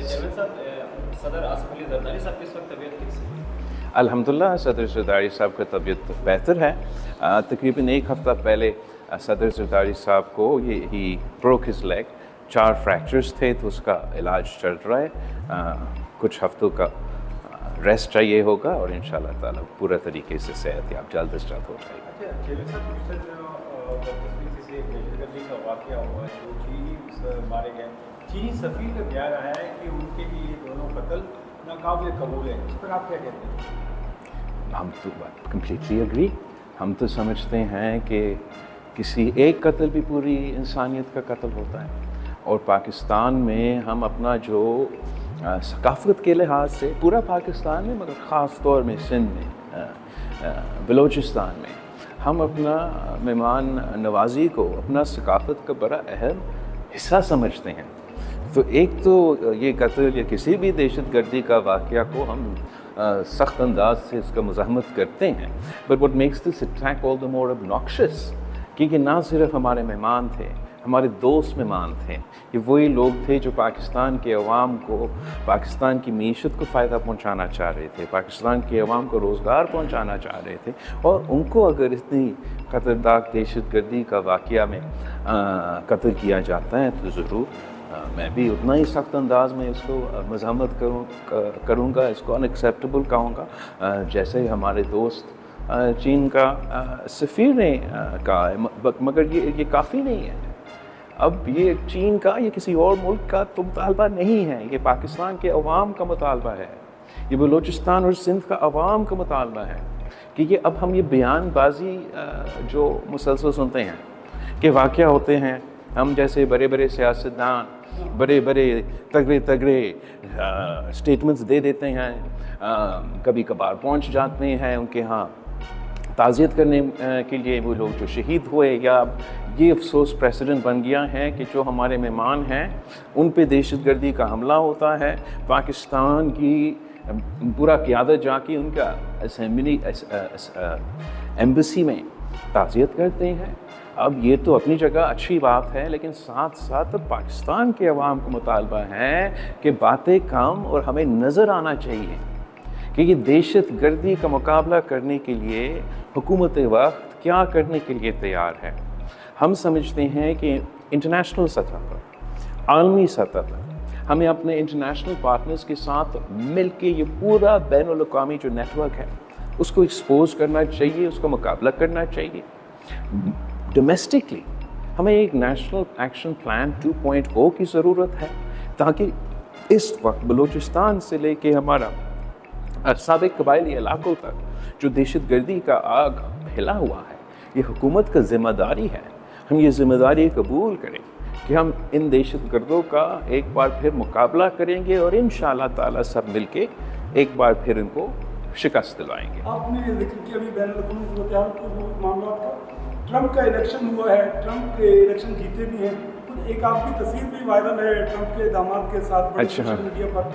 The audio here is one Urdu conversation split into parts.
چیئرمین صاحب، صدر آصف علی زرداری صاحب کی اس وقت طبیعت کیسی ہے؟ الحمدللہ صدر زرداری صاحب کا طبیعت بہتر ہے. تقریباً ایک ہفتہ پہلے صدر زرداری صاحب کو ہی بروک ہز لیگ، 4 فریکچرز تھے تو اس کا علاج چل رہا ہے. کچھ ہفتوں کا ریسٹ چاہیے ہوگا اور انشاءاللہ تعالیٰ پورا طریقے سے صحت یاب جلد از جلد ہو جائے گا. اچھا چیئرمین صاحب، پچھلے سے دہشت گردی کا واقعہ ہوا ہے، جو چینی مارے گئے، چینی سفیر کا بیان آیا ہے کہ ان کے لیے یہ دونوں قتل ناقابل قبول ہے. اس پر آپ کیا کہتے ہیں؟ ہم تو کمپلیٹلی اگری. ہم تو سمجھتے ہیں کہ کسی ایک قتل بھی پوری انسانیت کا قتل ہوتا ہے، اور پاکستان میں ہم اپنا جو ثقافت کے لحاظ سے پورا پاکستان میں، مگر خاص طور میں سندھ میں، بلوچستان میں، ہم اپنا مہمان نوازی کو اپنا ثقافت کا بڑا اہم حصہ سمجھتے ہیں. تو ایک تو یہ قتل یا کسی بھی دہشت گردی کا واقعہ کو ہم سخت انداز سے اس کا مزاحمت کرتے ہیں. But what makes this attack all the more obnoxious، کیونکہ نہ صرف ہمارے مہمان تھے، ہمارے دوست مہمان تھے. یہ وہی لوگ تھے جو پاکستان کے عوام کو، پاکستان کی معیشت کو فائدہ پہنچانا چاہ رہے تھے، پاکستان کے عوام کو روزگار پہنچانا چاہ رہے تھے. اور ان کو اگر اتنی خطرناک دہشت گردی کا واقعہ میں قتل کیا جاتا ہے تو ضرور میں بھی اتنا ہی سخت انداز میں اس کو مزاحمت کروں گا، اس کو ان ایکسیپٹیبل کہوں گا، جیسے ہمارے دوست چین کا سفیر نے کہا ہے. مگر یہ کافی نہیں ہے. اب یہ چین کا یا کسی اور ملک کا تو مطالبہ نہیں ہے، یہ پاکستان کے عوام کا مطالبہ ہے، یہ بلوچستان اور سندھ کا عوام کا مطالبہ ہے. کہ یہ اب ہم یہ بیان بازی جو مسلسل سنتے ہیں کہ واقعہ ہوتے ہیں، ہم جیسے بڑے بڑے سیاستدان بڑے تگڑے اسٹیٹمنٹس دے دیتے ہیں، کبھی کبھار پہنچ جاتے ہیں ان کے ہاں تعزیت کرنے کے لیے وہ لوگ جو شہید ہوئے. یا یہ افسوس پریسیڈنٹ بن گیا ہے کہ جو ہمارے مہمان ہیں ان پہ دہشت گردی کا حملہ ہوتا ہے، پاکستان کی پورا قیادت جا کے ان کا اسمبلی ایمبیسی میں تعزیت کرتے ہیں. اب یہ تو اپنی جگہ اچھی بات ہے، لیکن ساتھ ساتھ پاکستان کے عوام کو مطالبہ ہے کہ باتیں کم اور ہمیں نظر آنا چاہیے کہ یہ دہشت گردی کا مقابلہ کرنے کے لیے حکومت وقت کیا کرنے کے لیے تیار ہے. ہم سمجھتے ہیں کہ انٹرنیشنل سطح پر، عالمی سطح پر ہمیں اپنے انٹرنیشنل پارٹنرز کے ساتھ مل کے یہ پورا بین الاقوامی جو نیٹ ورک ہے اس کو ایکسپوز کرنا چاہیے، اس کا مقابلہ کرنا چاہیے. ڈومیسٹکلی ہمیں ایک نیشنل ایکشن پلان 2.0 کی ضرورت ہے، تاکہ اس وقت بلوچستان سے لے کے ہمارا سابق قبائلی علاقوں تک جو دہشت گردی کا آگ پھیلا ہوا ہے، یہ حکومت کا ذمہ داری ہے. ہم یہ ذمہ داری قبول کریں کہ ہم ان دہشت گردوں کا ایک بار پھر مقابلہ کریں گے اور انشاءاللہ تعالیٰ سب مل کے ایک بار پھر ان کو شکست دلائیں گے. آپ نے ذکر کیا ابھی بین الاقوامی صورتحال کے معاملات کا، ٹرمپ کا الیکشن ہوا ہے، ٹرمپ کے الیکشن جیتے بھی ہیں. ایک آپ کی تصویر بھی وائرل ہے ٹرمپ کے داماد کے ساتھ سوشل میڈیا پر.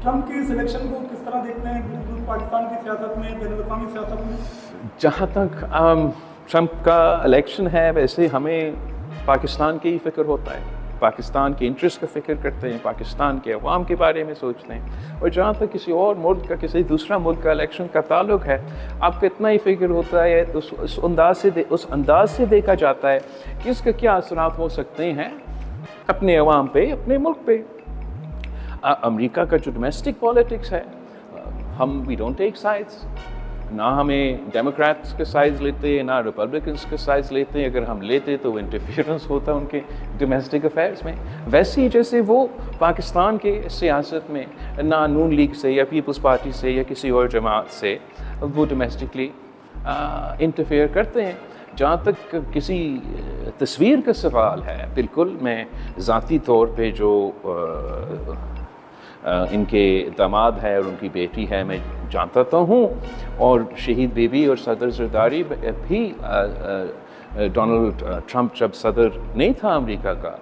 ٹرمپ کی اس الیکشن کو کس طرح دیکھتے ہیں پاکستان کی سیاست میں، بین الاقوامی سیاست میں؟ جہاں تک ٹرمپ کا الیکشن ہے، ویسے ہمیں پاکستان کی ہی فکر ہوتا ہے، پاکستان کے انٹرسٹ کا فکر کرتے ہیں، پاکستان کے عوام کے بارے میں سوچتے ہیں. اور جہاں تک کسی اور ملک کا، کسی دوسرا ملک کا الیکشن کا تعلق ہے، آپ کا اتنا ہی فکر ہوتا ہے، اس انداز سے دیکھا جاتا ہے کہ اس کا کیا اثرات ہو سکتے ہیں اپنے عوام پہ، اپنے ملک پہ. امریکہ کا جو ڈومیسٹک پالیٹکس ہے، ہم وی ڈونٹ ٹیک سائڈس، نہ ہمیں ڈیموکریٹس کے سائڈز لیتے نہ ریپبلکنس کے سائڈز لیتے. اگر ہم لیتے تو وہ انٹرفیئرنس ہوتا ان کے ڈومیسٹک افیئرس میں. ویسے ہی جیسے وہ پاکستان کے سیاست میں نہ نون لیگ سے یا پیپلز پارٹی سے یا کسی اور جماعت سے وہ ڈومیسٹکلی انٹرفیئر کرتے ہیں. جہاں تک کسی تصویر کا سوال ہے، بالکل میں ذاتی طور پہ جو ان کے داماد ہے اور ان کی بیٹی ہے میں جانتا تو ہوں، اور شہید بیوی اور صدر زرداری بھی ڈونلڈ ٹرمپ جب صدر نہیں تھا امریکہ کا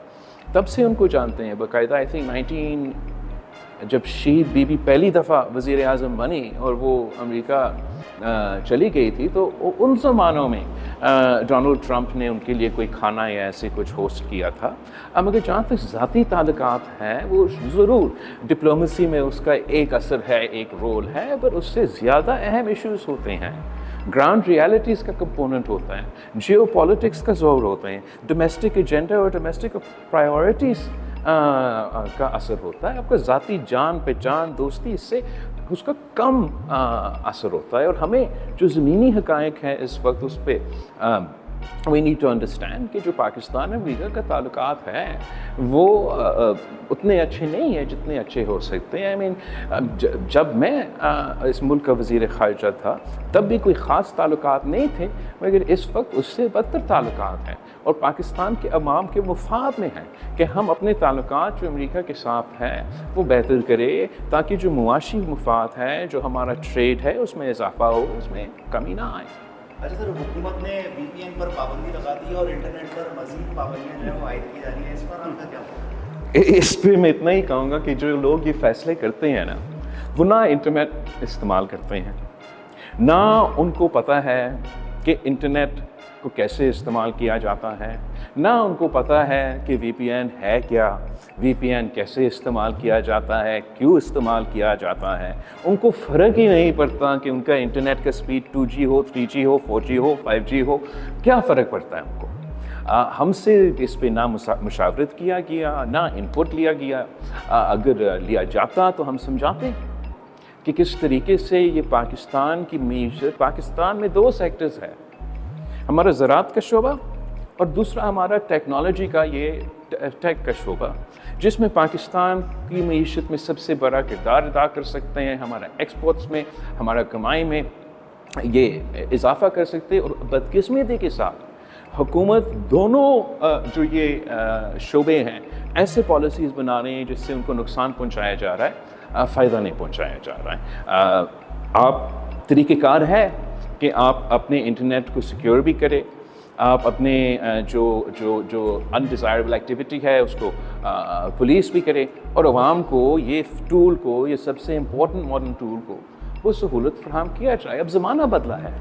تب سے ان کو جانتے ہیں باقاعدہ. آئی تھنک جب شہید بی بی پہلی دفعہ وزیر اعظم بنی اور وہ امریکہ چلی گئی تھی تو ان زمانوں میں ڈونلڈ ٹرمپ نے ان کے لیے کوئی کھانا یا ایسے کچھ ہوسٹ کیا تھا. مگر جہاں تک ذاتی تعلقات ہیں وہ ضرور ڈپلومیسی میں اس کا ایک اثر ہے, ایک رول ہے, پر اس سے زیادہ اہم ایشوز ہوتے ہیں. گراؤنڈ ریالٹیز کا کمپوننٹ ہوتا ہے, جیو پالیٹکس کا زور ہوتا ہے, ڈومیسٹک ایجنڈا اور ڈومیسٹک پرائیورٹیز کا اثر ہوتا ہے. آپ کا ذاتی جان پہچان دوستی اس سے اس کا کم اثر ہوتا ہے. اور ہمیں جو زمینی حقائق ہیں اس وقت اس پہ وی نیڈ ٹو انڈرسٹینڈ کہ جو پاکستان اور امریکہ کا تعلقات ہیں وہ اتنے اچھے نہیں ہیں جتنے اچھے ہو سکتے ہیں. آئی مین جب میں اس ملک کا وزیر خارجہ تھا تب بھی کوئی خاص تعلقات نہیں تھے, مگر اس وقت اس سے بدتر تعلقات ہیں اور پاکستان کے عوام کے مفاد میں ہیں کہ ہم اپنے تعلقات جو امریکہ کے ساتھ ہیں وہ بہتر کرے تاکہ جو معاشی مفاد ہے, جو ہمارا ٹریڈ ہے, اس میں اضافہ ہو, اس میں کمی نہ آئے. اچھا سر, حکومت نے وی پی این پر پابندی لگا دی اور انٹرنیٹ پر مزید پابندیاں جو ہیں وہ عائد کی جا رہی ہیں, اس پر آپ کا کیا؟ اس پہ میں اتنا ہی کہوں گا کہ جو لوگ یہ فیصلے کرتے ہیں نا وہ نہ انٹرنیٹ استعمال کرتے ہیں, نہ ان کو پتہ ہے کہ انٹرنیٹ کو کیسے استعمال کیا جاتا ہے, نہ ان کو پتہ ہے کہ وی پی این ہے کیا, وی پی این کیسے استعمال کیا جاتا ہے, کیوں استعمال کیا جاتا ہے. ان کو فرق ہی نہیں پڑتا کہ ان کا انٹرنیٹ کا سپیڈ 2G ہو, 3G ہو, 4G ہو, 5G ہو, کیا فرق پڑتا ہے ان کو. ہم سے اس پہ نہ مشاورت کیا گیا, نہ انپٹ لیا گیا. اگر لیا جاتا تو ہم سمجھاتے کہ کس طریقے سے یہ پاکستان کی معیشت, پاکستان میں 2 سیکٹرز ہیں, ہمارا زراعت کا شعبہ اور دوسرا ہمارا ٹیکنالوجی کا یہ ٹیک کا شعبہ, جس میں پاکستان کی معیشت میں سب سے بڑا کردار ادا کر سکتے ہیں. ہمارا ایکسپورٹس میں, ہمارا کمائی میں یہ اضافہ کر سکتے ہیں. اور بدقسمتی کے ساتھ حکومت دونوں جو یہ شعبے ہیں ایسے پالیسیز بنا رہے ہیں جس سے ان کو نقصان پہنچایا جا رہا ہے, فائدہ نہیں پہنچایا جا رہا ہے. آپ طریقہ کار ہے کہ آپ اپنے انٹرنیٹ کو سیکیور بھی کریں, آپ اپنے جو انڈیزائربل ایکٹیویٹی ہے اس کو پولیس بھی کرے, اور عوام کو یہ ٹول کو, یہ سب سے امپورٹنٹ ماڈرن ٹول کو وہ سہولت فراہم کیا جائے. اب زمانہ بدلا ہے.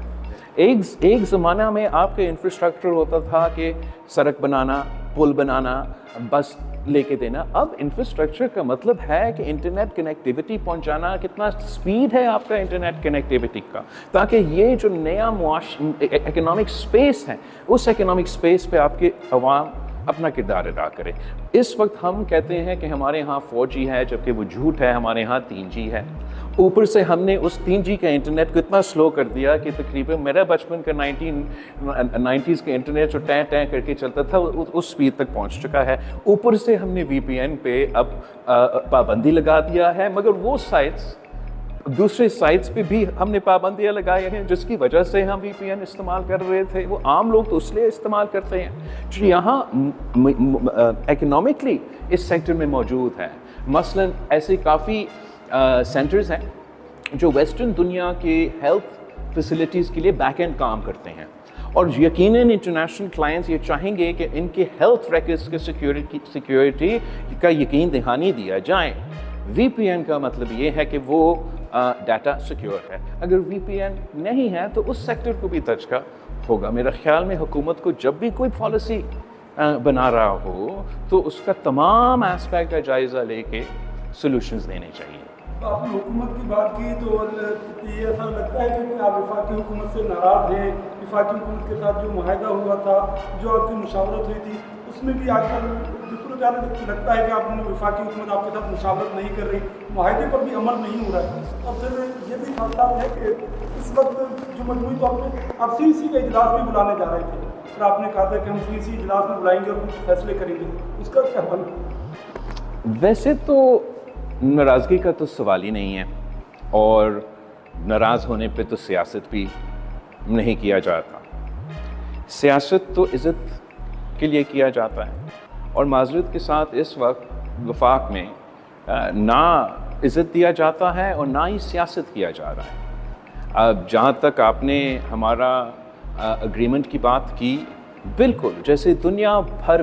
ایک زمانہ میں آپ کا انفراسٹرکچر ہوتا تھا کہ سڑک بنانا, پل بنانا, بس لے کے دینا. اب انفراسٹرکچر کا مطلب ہے کہ انٹرنیٹ کنیکٹیوٹی پہنچانا, کتنا سپیڈ ہے آپ کا انٹرنیٹ کنیکٹیوٹی کا, تاکہ یہ جو نیا اکنامک سپیس ہے اس اکنامک سپیس پہ آپ کے عوام اپنا کردار ادا کرے. اس وقت ہم کہتے ہیں کہ ہمارے ہاں 4G ہے, جبکہ وہ جھوٹ ہے, ہمارے ہاں 3G ہے. اوپر سے ہم نے اس 3G کا انٹرنیٹ کو اتنا سلو کر دیا کہ تقریباً میرا بچپن کا 1990s کا انٹرنیٹ جو ٹیں ٹیں کر کے چلتا تھا اس سپیڈ تک پہنچ چکا ہے. اوپر سے ہم نے وی پی این پہ اب پابندی لگا دیا ہے, مگر وہ سائٹس, دوسرے سائٹس پہ بھی ہم نے پابندیاں لگائی ہیں جس کی وجہ سے ہم وی پی این استعمال کر رہے تھے. وہ عام لوگ تو اس لیے استعمال کرتے ہیں جو یہاں اکنامکلی اس سیکٹر میں موجود ہیں. مثلاً ایسے کافی سینٹرز ہیں جو ویسٹرن دنیا کے ہیلتھ فیسلٹیز کے لیے بیک اینڈ کام کرتے ہیں, اور یقیناً انٹرنیشنل کلائنٹس یہ چاہیں گے کہ ان کے ہیلتھ ریکارڈز کے سیکیورٹی کا یقین دہانی دیا جائے. وی پی این کا مطلب یہ ہے کہ وہ ڈیٹا سیکیور ہے. اگر وی پی این نہیں ہے تو اس سیکٹر کو بھی دھچکا ہوگا. میرا خیال میں حکومت کو جب بھی کوئی پالیسی بنا رہا ہو تو اس کا تمام ایسپیکٹ کا جائزہ لے کے سولوشنز دینے چاہیے. آپ نے حکومت کی بات کی تو یہ ایسا لگتا ہے کہ آپ وفاقی حکومت سے ناراض ہیں. وفاقی حکومت کے ساتھ جو معاہدہ ہوا تھا, جو آپ کی مشاورت ہوئی تھی, اس میں بھی آج کل صورت لگتا ہے کہ آپ نے وفاقی حکومت آپ کے ساتھ مشاورت نہیں کر رہی, معاہدے پر بھی عمل نہیں ہو رہا ہے. اور پھر یہ بھی خطرات ہے کہ اس وقت جو مجموعی طور پہ آپ CEC کا اجلاس بھی بلانے جا رہے تھے, اور آپ نے کہا تھا کہ ہم CEC اجلاس میں بلائیں گے اور کچھ فیصلے کریں گے, اس کا کیا حل؟ ویسے تو ناراضگی کا تو سوال ہی نہیں ہے, اور ناراض ہونے پہ تو سیاست بھی نہیں کیا جاتا. سیاست تو عزت کے لیے کیا جاتا ہے, اور معذرت کے ساتھ اس وقت وفاق میں نہ عزت دیا جاتا ہے اور نہ ہی سیاست کیا جا رہا ہے. اب جہاں تک آپ نے ہمارا اگریمنٹ کی بات کی, بالکل جیسے دنیا بھر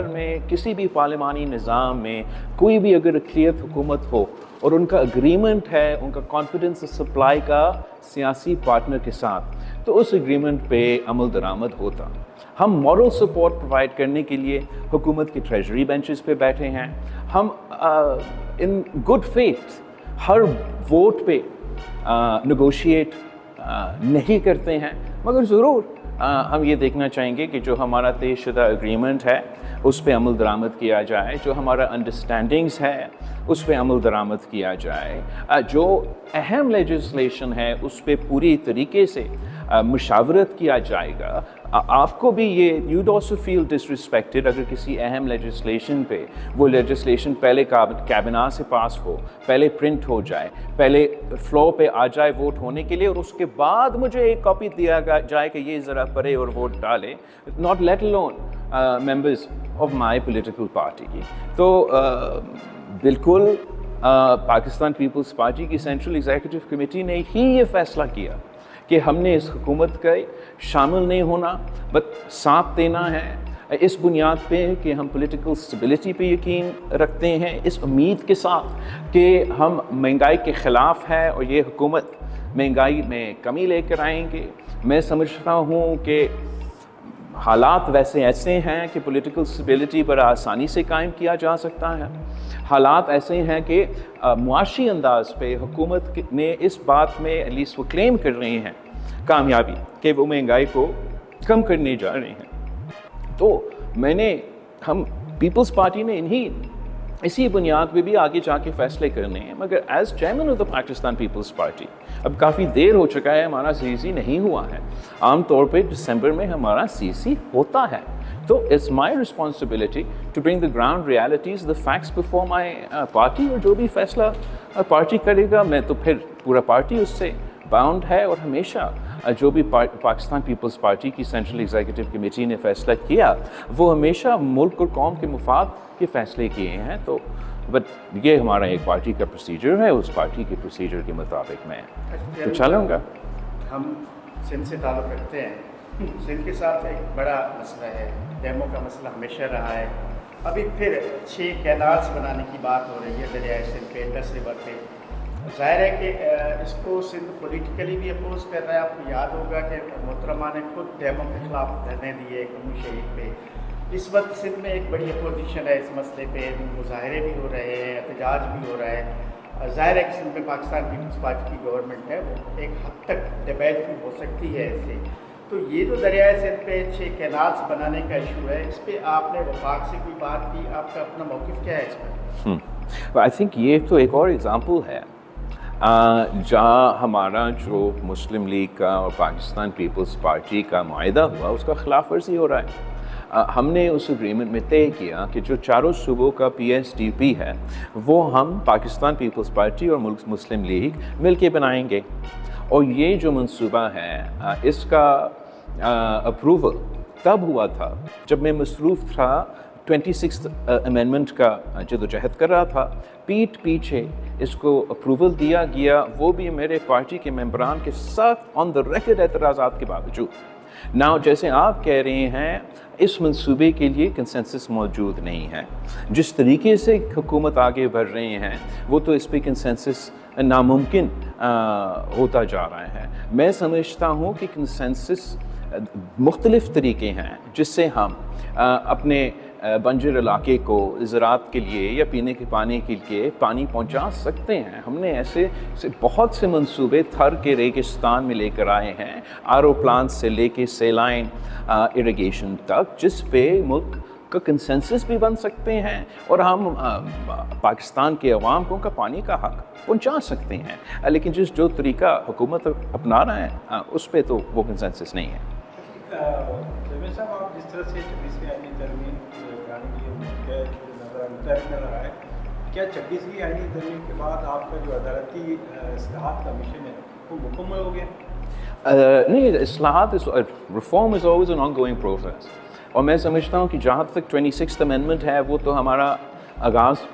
میں کسی بھی پارلیمانی نظام میں کوئی بھی اگر اقلیت حکومت ہو اور ان کا اگریمنٹ ہے ان کا کانفیڈنس سپلائی کا سیاسی پارٹنر کے ساتھ تو اس اگریمنٹ پہ عمل درآمد ہوتا. ہم مورل سپورٹ پرووائڈ کرنے کے لیے حکومت کے ٹریجری بینچز پہ بیٹھے ہیں. ہم in good faith Hare vote پہ نیگوشیٹ نہیں کرتے ہیں مگر ضرور ہم یہ دیکھنا چاہیں گے کہ جو ہمارا طے شدہ اگریمنٹ ہے اس پہ عمل درآمد کیا جائے, جو ہمارا انڈرسٹینڈنگز ہے اس پہ عمل درآمد کیا جائے, جو اہم لیجسلیشن ہے اس پہ پوری طریقے سے مشاورت کیا جائے گا. آپ کو بھی یہ you'd also feel disrespected اگر کسی اہم لیجسلیشن پہ وہ لیجسلیشن پہلے کابینہ سے پاس ہو, پہلے پرنٹ ہو جائے, پہلے فلور پہ آ جائے ووٹ ہونے کے لیے اور اس کے بعد مجھے ایک کاپی دیا جائے کہ یہ ذرا پڑھے اور ووٹ ڈالے, not let alone members of my political party کی. تو بالکل پاکستان پیپلز پارٹی کی سینٹرل ایگزیکٹو کمیٹی نے ہی یہ فیصلہ کیا کہ ہم نے اس حکومت کا شامل نہیں ہونا بس ساتھ دینا ہے, اس بنیاد پہ کہ ہم پولیٹیکل اسٹیبلٹی پہ یقین رکھتے ہیں, اس امید کے ساتھ کہ ہم مہنگائی کے خلاف ہے اور یہ حکومت مہنگائی میں کمی لے کر آئیں گے. میں سمجھتا ہوں کہ حالات ایسے ہیں کہ پولیٹیکل اسٹیبلٹی بڑا آسانی سے قائم کیا جا سکتا ہے. حالات ایسے ہیں کہ معاشی انداز پہ حکومت نے اس بات میں ایٹ لیسٹ وہ کلیم کر رہے ہیں کامیابی کہ وہ مہنگائی کو کم کرنے جا رہے ہیں. تو ہم پیپلز پارٹی نے اسی بنیاد پہ بھی آگے جا کے فیصلے کرنے ہیں. مگر as chairman of the Pakistan Peoples Party اب کافی دیر ہو چکا ہے, ہمارا CC نہیں ہوا ہے. عام طور پہ دسمبر میں ہمارا CC ہوتا ہے. تو it's my responsibility to bring the ground realities, the facts before my party, اور جو بھی فیصلہ پارٹی کرے گا میں تو پھر پورا پارٹی اس سے باؤنڈ ہے. اور ہمیشہ جو بھی پاکستان پیپلز پارٹی کی سینٹرل ایگزیکٹو کمیٹی نے فیصلہ کیا وہ ہمیشہ ملک اور قوم کے مفاد کے فیصلے کیے ہیں. تو بٹ یہ ہمارا ایک پارٹی کا پروسیجر ہے, اس پارٹی کے پروسیجر کے مطابق میں تو چلوں گا. ہم سندھ سے تعلق رکھتے ہیں, سندھ کے ساتھ ایک بڑا مسئلہ ہے, ڈیموں کا مسئلہ ہمیشہ رہا ہے. ابھی پھر 6 کینالز بنانے کی بات ہو رہی ہے دریائے سندھ پہ, انڈس ریور پہ. ظاہر ہے کہ اس کو سندھ پولیٹیکلی بھی اپوز کر رہا ہے. آپ کو یاد ہوگا کہ محترمہ نے خود ڈیموں کے خلاف دھرنے دیے قومی شہید پہ. اس وقت سندھ میں ایک بڑی اپوزیشن ہے اس مسئلے پہ, مظاہرے بھی ہو رہے ہیں, احتجاج بھی ہو رہا ہے. ظاہر ہے کہ سندھ میں پاکستان پیپلز پارٹی کی گورنمنٹ ہے, وہ ایک حد تک ڈیبیٹ بھی ہو سکتی ہے اس سے. تو یہ جو دریائے سندھ پہ 6 کینالز بنانے کا ایشو ہے, اس پہ آپ نے وفاق سے کوئی بات کی, آپ کا اپنا موقف کیا ہے اس پر؟ آئی تھنک یہ تو ایک اور ایگزامپل ہے جہاں ہمارا جو مسلم لیگ کا اور پاکستان پیپلز پارٹی کا معاہدہ ہوا اس کا خلاف ورزی ہو رہا ہے. ہم نے اس اگریمنٹ میں طے کیا کہ جو چاروں صوبوں کا PSDP ہے وہ ہم پاکستان پیپلز پارٹی اور مسلم لیگ مل کے بنائیں گے. اور یہ جو منصوبہ ہے اس کا اپروول تب ہوا تھا جب میں مصروف تھا 26th امینڈمنٹ کا جدوجہد کر رہا تھا. پیٹھ پیچھے اس کو اپروول دیا گیا, وہ بھی میرے پارٹی کے ممبران کے ساتھ آن دا ریکارڈ اعتراضات کے باوجود. ناؤ جیسے آپ کہہ رہے ہیں اس منصوبے کے لیے کنسنسس موجود نہیں ہے. جس طریقے سے حکومت آگے بڑھ رہے ہیں وہ تو اس پہ کنسنسس ناممکن ہوتا جا رہا ہے. میں سمجھتا ہوں کہ کنسنسس مختلف طریقے ہیں جس سے ہم اپنے بنجر علاقے کو زراعت کے لیے یا پینے کے پانی کے لیے پانی پہنچا سکتے ہیں. ہم نے ایسے بہت سے منصوبے تھر کے ریگستان میں لے کر آئے ہیں, RO پلانٹ سے لے کے سیلائن اریگیشن تک, جس پہ ملک کا کنسنسس بھی بن سکتے ہیں اور ہم پاکستان کے عوام کو ان کا پانی کا حق پہنچا سکتے ہیں. لیکن جو طریقہ حکومت اپنا رہا ہے اس پہ تو وہ کنسنسس نہیں ہے. صاحب آپ جس طرح سے 26ویں آئینی ترمیم کرانے کے لیے نظر کر رہا ہے, کیا 26ویں آئینی ترمیم کے بعد آپ کا جو عدالتی اصلاحات کا مشن ہے وہ مکمل ہو گیا؟ نہیں, اصلاحات reform is always an on going process. اور میں سمجھتا ہوں کہ جہاں تک 26th امینڈمنٹ ہے وہ تو ہمارا آغاز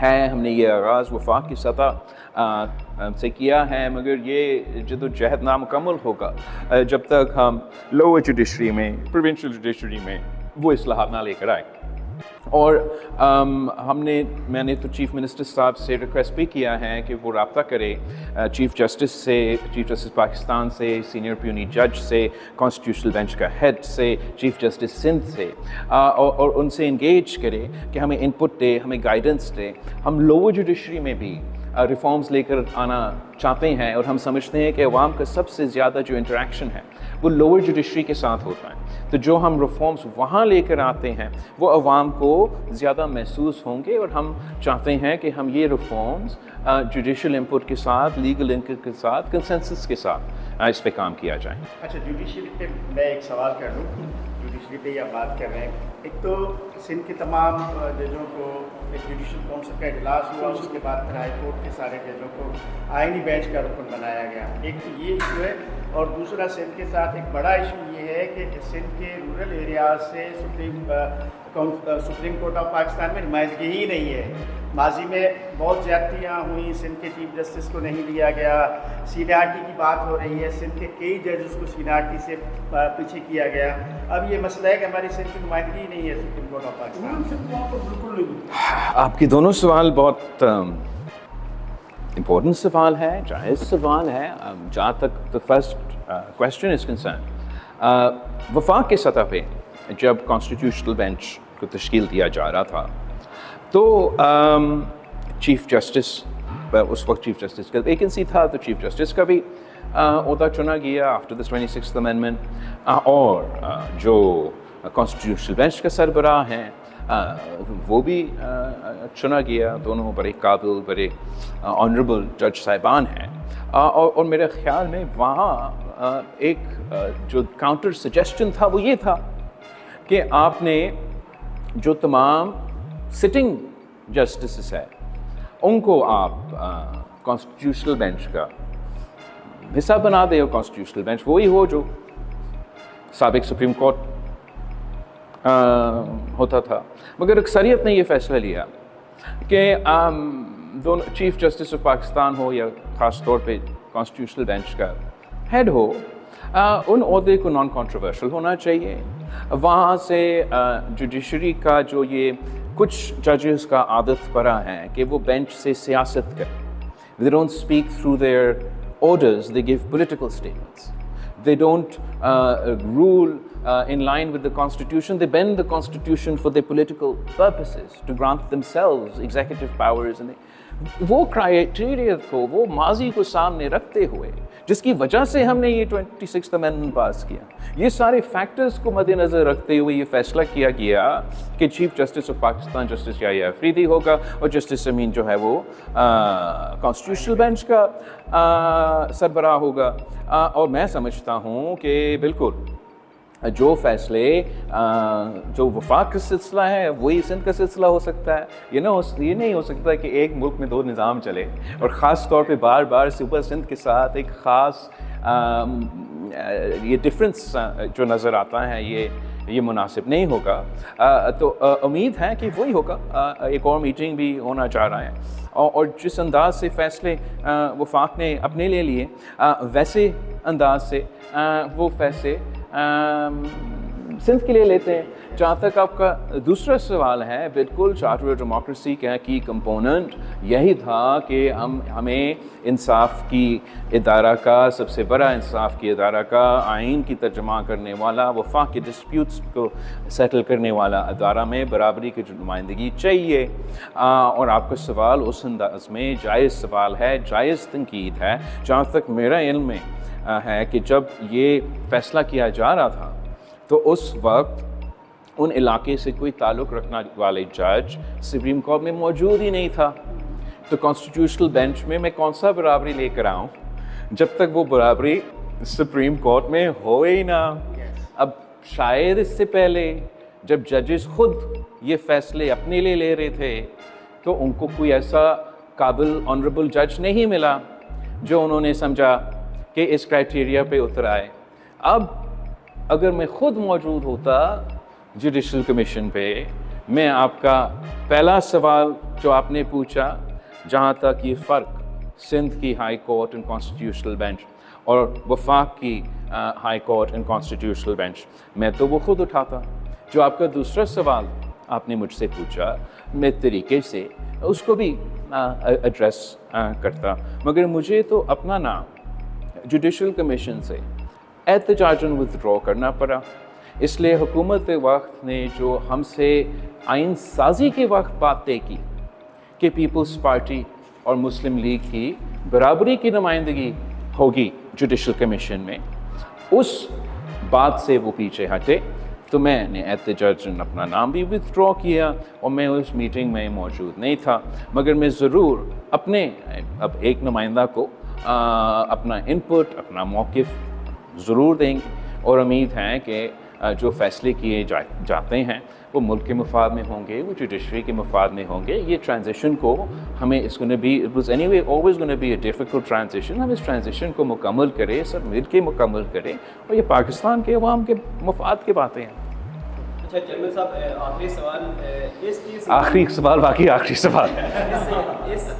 ہے. ہم نے یہ آغاز وفاق کی سطح سے کیا ہے، مگر یہ جدوجہد نامکمل ہوگا جب تک ہم لوور جوڈیشری میں، پروونشل جوڈیشری میں وہ اصلاحات نہ لے کر آئے. اور میں نے تو چیف منسٹر صاحب سے ریکویسٹ بھی کیا ہے کہ وہ رابطہ کرے چیف جسٹس سے، چیف جسٹس پاکستان سے، سینئر پیونی جج سے، کانسٹیٹیوشنل بینچ کا ہیڈ سے، چیف جسٹس سندھ سے، اور ان سے انگیج کرے کہ ہمیں انپٹ دے، ہمیں گائیڈنس دے. ہم لوور جوڈیشری میں بھی ریفارمز لے کر آنا چاہتے ہیں، اور ہم سمجھتے ہیں کہ عوام کا سب سے زیادہ جو انٹریکشن ہے وہ لوور جوڈیشری کے ساتھ ہوتا ہے. تو جو ہم ریفارمز وہاں لے کر آتے ہیں وہ عوام کو زیادہ محسوس ہوں گے، اور ہم چاہتے ہیں کہ ہم یہ ریفارمز جوڈیشل انپٹ کے ساتھ، لیگل انپٹ کے ساتھ، کنسنسس کے ساتھ اس پہ کام کیا جائے. اچھا، جوڈیشری پہ میں ایک سوال کر لوں. جوڈیشری پہ آپ بات کر رہے ہیں، ایک تو سندھ کے تمام ججوں کو ایک جوڈیشل کونسل کا اجلاس ہوا، اس کے بعد پھر ہائی کورٹ کے سارے ججوں کو آئینی بینچ کا رکن بنایا گیا. ایک تو یہ ایشو ہے، اور دوسرا سندھ کے ساتھ ایک بڑا ایشو یہ ہے کہ سندھ کے رورل ایریاز سے سپریم کورٹ آف پاکستان میں نمائندگی ہی نہیں ہے. ماضی میں بہت زیادتیاں ہوئیں، سندھ کے چیف جسٹس کو نہیں لیا گیا. سینیارٹی کی بات ہو رہی ہے، سندھ کے کئی ججز کو سینیارٹی سے پیچھے کیا گیا. اب یہ مسئلہ ہے کہ ہماری سندھ کی نمائندگی ہی نہیں ہے سپریم کورٹ آف پاکستان. آپ کے دونوں سوال بہت امپورٹنٹ سوال ہے، جائز سوال ہے. جہاں تک the first question is concerned، وفاق کے سطح پہ جب کانسٹیٹیوشنل بینچ کو تشکیل دیا جا رہا تھا تو چیف جسٹس، اس وقت چیف جسٹس کا ویکنسی تھا، تو چیف جسٹس کا بھی عہدہ چنا گیا آفٹر دا 26th امینڈمنٹ، اور جو کانسٹیٹیوشنل بینچ کا سربراہ ہیں وہ بھی چنا گیا. دونوں بڑے قابل، بڑے آنریبل جج صاحبان ہیں. اور میرے خیال میں وہاں ایک جو کاؤنٹر سجیسشن تھا وہ یہ تھا کہ آپ نے جو تمام سٹنگ جسٹسز ہیں ان کو آپ کانسٹیٹیوشنل بینچ کا حصہ بنا دیں، اور کانسٹیٹیوشنل بینچ وہی ہو جو سابق سپریم کورٹ ہوتا تھا. مگر اکثریت نے یہ فیصلہ لیا کہ دونوں چیف جسٹس آف پاکستان ہو یا خاص طور پہ کانسٹیٹیوشنل بینچ کا ہیڈ ہو، ان عہدے کو نان کنٹروورشل ہونا چاہیے. وہاں سے جوڈیشری کا جو یہ کچھ ججز کا عادت پڑا ہے کہ وہ بینچ سے سیاست کریں. They don't speak through their orders, they give political statements. They don't rule in line with the Constitution. They bend the Constitution for their political purposes, to grant themselves executive powers. وہ کرائیٹیریا کو، وہ ماضی کو سامنے رکھتے ہوئے جس کی وجہ سے ہم نے یہ 26th امینڈمنٹ پاس کیا، یہ سارے فیکٹرز کو مد نظر رکھتے ہوئے یہ فیصلہ کیا گیا کہ chief justice of Pakistan justice Yahya Afridi ہوگا، اور جسٹس امین جو ہے وہ کانسٹیٹیوشنل بینچ کا سربراہ ہوگا. اور میں سمجھتا ہوں کہ بالکل جو فیصلے جو وفاق کا سلسلہ ہے وہی سندھ کا سلسلہ ہو سکتا ہے. یہ نہیں ہو سکتا کہ ایک ملک میں دو نظام چلے، اور خاص طور پہ بار بار صوبہ سندھ کے ساتھ ایک خاص یہ ڈفرینس جو نظر آتا ہے یہ مناسب نہیں ہوگا. تو امید ہے کہ وہی ہوگا. ایک اور میٹنگ بھی ہونا چاہ رہا ہے، اور جس انداز سے فیصلے وفاق نے اپنے لے لیے ویسے انداز سے وہ فیصلے سندھ کے لیے لیتے ہیں. جہاں تک آپ کا دوسرا سوال ہے، بالکل چارٹر آف ڈیموکریسی کا کی کمپوننٹ یہی تھا کہ ہمیں انصاف کی ادارہ کا، سب سے بڑا انصاف کی ادارہ کا، آئین کی ترجمہ کرنے والا، وفاق کے ڈسپیوٹس کو سیٹل کرنے والا ادارہ میں برابری کی نمائندگی چاہیے. اور آپ کا سوال اس انداز میں جائز سوال ہے، جائز تنقید ہے. جہاں تک میرا علم میں ہے کہ جب یہ فیصلہ کیا جا رہا تھا تو اس وقت ان علاقے سے کوئی تعلق رکھنے والے جج سپریم کورٹ میں موجود ہی نہیں تھا. تو کانسٹیٹیوشنل بینچ میں کون سا برابری لے کر آؤں جب تک وہ برابری سپریم کورٹ میں ہو ہی نہ. اب شاید اس سے پہلے جب ججز خود یہ فیصلے اپنے لیے لے رہے تھے تو ان کو کوئی ایسا قابل آنریبل جج نہیں ملا جو انہوں نے سمجھا کہ اس کرائٹیریا پہ اتر آئے. اب اگر میں خود موجود ہوتا جوڈیشل کمیشن پہ میں آپ کا پہلا سوال جو آپ نے پوچھا جہاں تک یہ فرق سندھ کی high court and constitutional bench اور وفاق کی high court and constitutional bench, میں تو وہ خود اٹھاتا. جو آپ کا دوسرا سوال آپ نے مجھ سے پوچھا میں طریقے سے اس کو بھی ایڈریس کرتا، مگر مجھے تو اپنا نام جوڈیشل کمیشن سے احتجاجاً ودرا کرنا پڑا. اس لیے حکومت وقت نے جو ہم سے آئین سازی کے وقت بات طے کی کہ پیپلز پارٹی اور مسلم لیگ کی برابری کی نمائندگی ہوگی جوڈیشل کمیشن میں، اس بات سے وہ پیچھے ہٹے. تو میں نے احتجاجاً اپنا نام بھی ودرا کیا اور میں اس میٹنگ میں موجود نہیں تھا، مگر میں ضرور اپنے اب ایک نمائندہ کو اپنا انپٹ، اپنا موقف ضرور دیں گے، اور امید ہے کہ جو فیصلے کیے جاتے ہیں وہ ملک کے مفاد میں ہوں گے، وہ جوڈیشری کے مفاد میں ہوں گے. یہ ٹرانزیشن کو ہمیں it was anyway always gonna be a difficult transition. ہم اس ٹرانزیشن کو مکمل کریں، سب مل کے مکمل کریں، اور یہ پاکستان کے عوام کے مفاد کی باتیں ہیں. اچھا چیئرمین صاحب، آخری سوال، آخری سوال باقی آخری سوال اس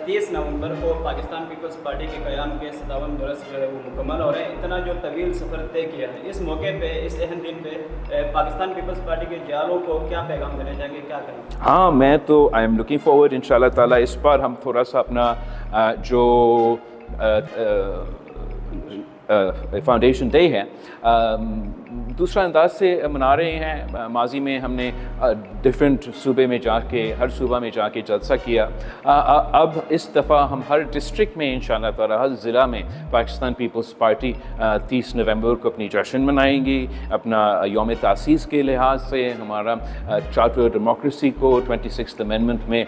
30 نومبر کو پاکستان پیپلز پارٹی کے قیام کے 57 برس جو ہے وہ مکمل ہو رہے ہیں. اتنا جو طویل سفر طے کیا ہے، اس موقع پہ، اس اہم دن پہ پاکستان پیپلز پارٹی کے جالوں کو کیا پیغام دینا چاہیں گے، کیا کہیں؟ ہاں، میں تو I am looking forward in شاء اللہ تعالیٰ. اس بار ہم تھوڑا سا اپنا جو فاؤنڈیشن ڈے ہے دوسرا انداز سے منا رہے ہیں. ماضی میں ہم نے ڈفرینٹ صوبے میں جا کے، ہر صوبہ میں جا کے جلسہ کیا. اب اس دفعہ ہم ہر ڈسٹرکٹ میں انشاءاللہ تعالیٰ، ہر ضلع میں پاکستان پیپلز پارٹی 30 نومبر کو اپنی جشن منائیں گی. اپنا یوم تاسیس کے لحاظ سے ہمارا چارٹر ڈیموکریسی کو 26th امینڈمنٹ میں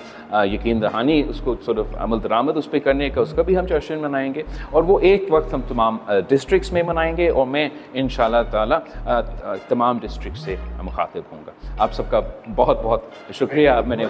یقین دہانی، اس کو عمل درآمد اس پہ کرنے کا، اس کا بھی ہم جشن منائیں گے، اور وہ ایک وقت ہم تمام ڈسٹرکٹس میں منائیں گے، اور میں انشاءاللہ تعالیٰ تمام ڈسٹرکٹ سے مخاطب ہوں گا. آپ سب کا بہت بہت شکریہ. میں نے